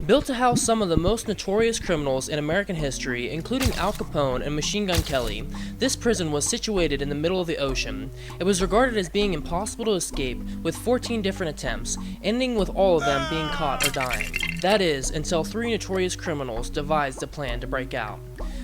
Built to house some of the most notorious criminals in American history, including Al Capone and Machine Gun Kelly, this prison was situated in the middle of the ocean. It was regarded as being impossible to escape, with 14 different attempts, ending with all of them being caught or dying. That is, until 3 notorious criminals devised a plan to break out.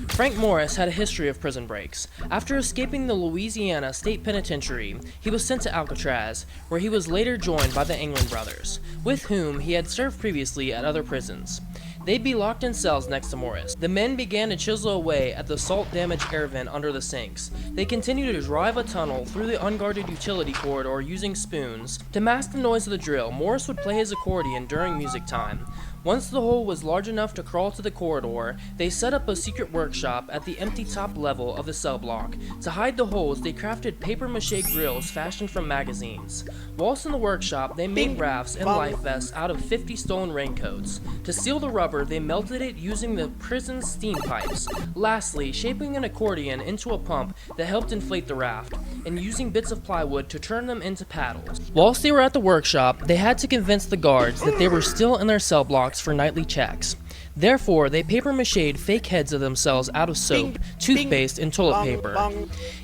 Frank Morris had a history of prison breaks. After escaping the Louisiana State Penitentiary, he was sent to Alcatraz, where he was later joined by the England brothers, with whom he had served previously at other prisons. They'd be locked in cells next to Morris. The men began to chisel away at the salt-damaged air vent under the sinks. They continued to drive a tunnel through the unguarded utility corridor using spoons. To mask the noise of the drill, Morris would play his accordion during music time. Once the hole was large enough to crawl to the corridor, they set up a secret workshop at the empty top level of the cell block. To hide the holes, they crafted papier-mâché grills fashioned from magazines. Whilst in the workshop, they made rafts and life vests out of 50 stolen raincoats. To seal the rubber, they melted it using the prison's steam pipes. Lastly, shaping an accordion into a pump that helped inflate the raft, and using bits of plywood to turn them into paddles. Whilst they were at the workshop, they had to convince the guards that they were still in their cell blocks for nightly checks. Therefore, they papier-mâchéd fake heads of themselves out of soap, toothpaste, and toilet paper.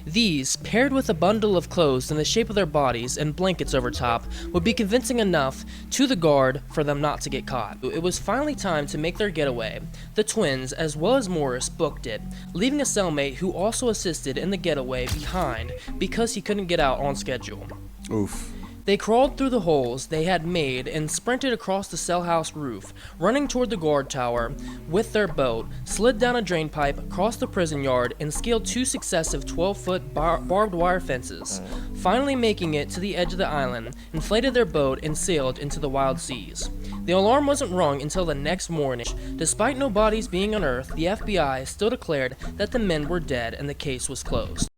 These, paired with a bundle of clothes in the shape of their bodies and blankets over top, would be convincing enough to the guard for them not to get caught. It was finally time to make their getaway. The twins, as well as Morris, booked it, leaving a cellmate who also assisted in the getaway behind because he couldn't get out on schedule. Oof. They crawled through the holes they had made and sprinted across the cell house roof, running toward the guard tower with their boat, slid down a drain pipe, crossed the prison yard, and scaled 2 successive 12-foot barbed wire fences. Finally making it to the edge of the island, inflated their boat, and sailed into the wild seas. The alarm wasn't rung until the next morning. Despite no bodies being unearthed, the FBI still declared that the men were dead and the case was closed.